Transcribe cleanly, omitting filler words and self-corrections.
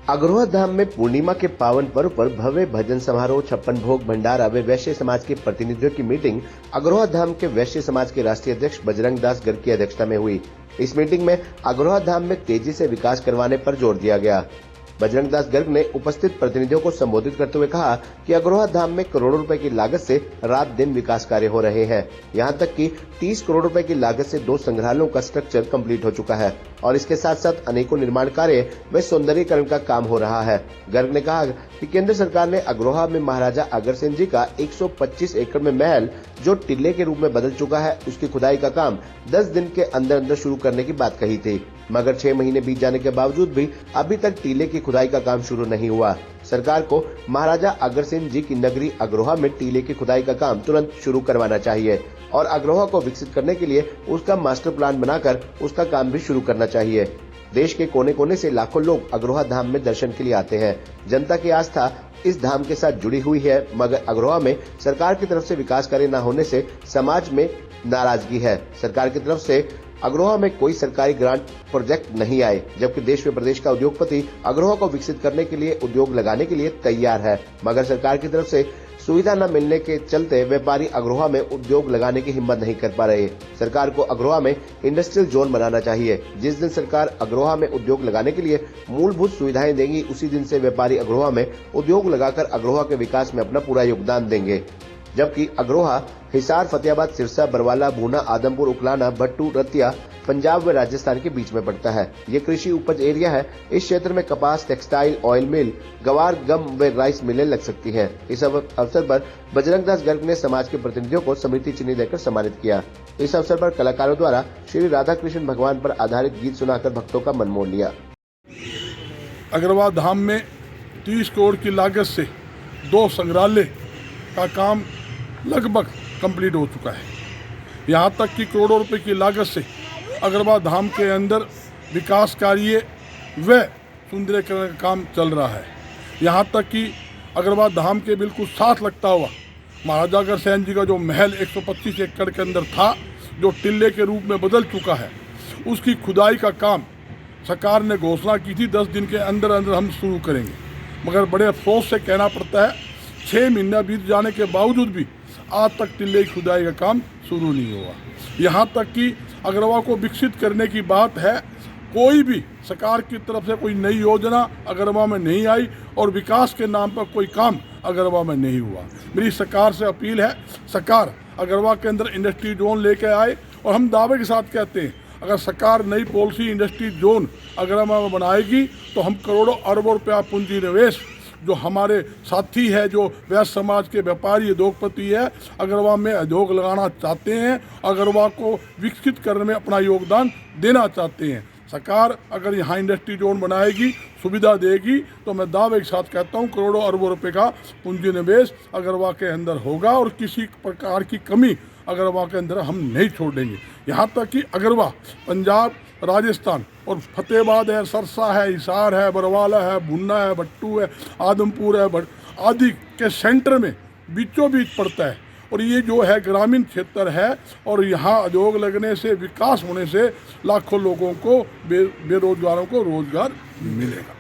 अग्रवा धाम में पूर्णिमा के पावन पर्व पर भव्य भजन समारोह, 56 भोग भंडारा व वैश्य समाज के प्रतिनिधियों की मीटिंग अग्रवा धाम के वैश्य समाज के राष्ट्रीय अध्यक्ष बजरंग दास गर्ग की अध्यक्षता में हुई। इस मीटिंग में अग्रवा धाम में तेजी से विकास करवाने पर जोर दिया गया। बजरंग दास गर्ग ने उपस्थित प्रतिनिधियों को संबोधित करते हुए कहा कि अग्रवा धाम में करोड़ों रुपए की लागत से रात दिन विकास कार्य हो रहे हैं। यहां तक कि 30 करोड़ रुपए की लागत से 2 संग्रहालयों का स्ट्रक्चर कंप्लीट हो चुका है और इसके साथ साथ अनेकों निर्माण कार्य व सौंदर्यीकरण का काम हो रहा है। गर्ग ने कहा कि केंद्र सरकार ने अग्रोहा में महाराजा अग्रसेन जी का 125 एकड़ में महल जो टिल्ले के रूप में बदल चुका है, उसकी खुदाई का काम 10 दिन के अंदर अंदर शुरू करने की बात कही थी, मगर 6 महीने बीत जाने के बावजूद भी अभी तक टीले की खुदाई का काम शुरू नहीं हुआ। सरकार को महाराजा अग्रसेन जी की नगरी अग्रोहा में टीले की खुदाई का काम तुरंत शुरू करवाना चाहिए और अग्रोहा को विकसित करने के लिए उसका मास्टर प्लान बनाकर उसका काम भी शुरू करना चाहिए। देश के कोने कोने से लाखों लोग अग्रोहा धाम में दर्शन के लिए आते हैं। जनता की आस्था इस धाम के साथ जुड़ी हुई है, मगर अग्रोहा में सरकार की तरफ से विकास कार्य न होने से समाज में नाराजगी है। सरकार की तरफ से अग्रोहा में कोई सरकारी ग्रांट प्रोजेक्ट नहीं आए, जबकि देश व प्रदेश का उद्योगपति अग्रोहा को विकसित करने के लिए उद्योग लगाने के लिए तैयार है, मगर सरकार की तरफ से सुविधा न मिलने के चलते व्यापारी अग्रोहा में उद्योग लगाने की हिम्मत नहीं कर पा रहे। सरकार को अग्रोहा में इंडस्ट्रियल जोन बनाना चाहिए। जिस दिन सरकार अग्रोहा में उद्योग लगाने के लिए मूलभूत सुविधाएं देंगी, उसी दिन से व्यापारी अग्रोहा में उद्योग लगाकर अग्रोहा के विकास में अपना पूरा योगदान देंगे। जबकि अग्रोहा हिसार, फतेहाबाद, सिरसा, बरवाला, भूना, आदमपुर, उकलाना, भट्टू, रतिया पंजाब व राजस्थान के बीच में पड़ता है। ये कृषि उपज एरिया है। इस क्षेत्र में कपास, टेक्सटाइल, ऑयल मिल, गवार, गम व राइस मिलें लग सकती हैं। इस अवसर पर बजरंग दास गर्ग ने समाज के प्रतिनिधियों को स्मृति चिन्ह देकर सम्मानित किया। इस अवसर पर कलाकारों द्वारा श्री राधा कृष्ण भगवान पर आधारित गीत सुनाकर भक्तों का मन मोह लिया। अग्रवा धाम में 30 करोड़ की लागत से 2 संग्रहालय का काम लगभग कंप्लीट हो चुका है। यहाँ तक कि करोड़ों रुपए की लागत से अग्रवा धाम के अंदर विकास कार्य व सुंदरीकरण का काम चल रहा है। यहाँ तक कि अग्रवा धाम के बिल्कुल साथ लगता हुआ महाराजा अग्रसेन जी का जो महल 125 एकड़ के अंदर था, जो टिल्ले के रूप में बदल चुका है, उसकी खुदाई का काम सरकार ने घोषणा की थी 10 दिन के अंदर अंदर हम शुरू करेंगे, मगर बड़े अफसोस से कहना पड़ता है 6 महीना बीत जाने के बावजूद भी आज तक टिल्ले की खुदाई का काम शुरू नहीं हुआ। यहाँ तक कि अग्रवा को विकसित करने की बात है, कोई भी सरकार की तरफ से कोई नई योजना अग्रवा में नहीं आई और विकास के नाम पर कोई काम अग्रवा में नहीं हुआ। मेरी सरकार से अपील है, सरकार अग्रवा के अंदर इंडस्ट्री जोन लेके आए और हम दावे के साथ कहते हैं अगर सरकार नई पॉलिसी इंडस्ट्री जोन अग्रवा में बनाएगी तो हम करोड़ों अरबों रुपया पूंजी निवेश जो हमारे साथी है, जो वैश्य समाज के व्यापारी उद्योगपति है, अग्रवा में उद्योग लगाना चाहते हैं, अग्रवा को विकसित करने में अपना योगदान देना चाहते हैं। सरकार अगर यहाँ इंडस्ट्री जोन बनाएगी, सुविधा देगी, तो मैं दावे के साथ कहता हूँ करोड़ों अरबों रुपए का पूंजी निवेश अग्रवा के अंदर होगा और किसी प्रकार की कमी अग्रवा के अंदर हम नहीं छोड़ेंगे। यहाँ तक कि अग्रवा पंजाब, राजस्थान और फतेहाबाद है, सरसा है, हिसार है, बरवाला है, भुन्ना है, भट्टू है, आदमपुर है आदि के सेंटर में बीचों बीच पड़ता है और ये जो है ग्रामीण क्षेत्र है और यहाँ उद्योग लगने से, विकास होने से लाखों लोगों को, बेरोजगारों को रोजगार मिलेगा।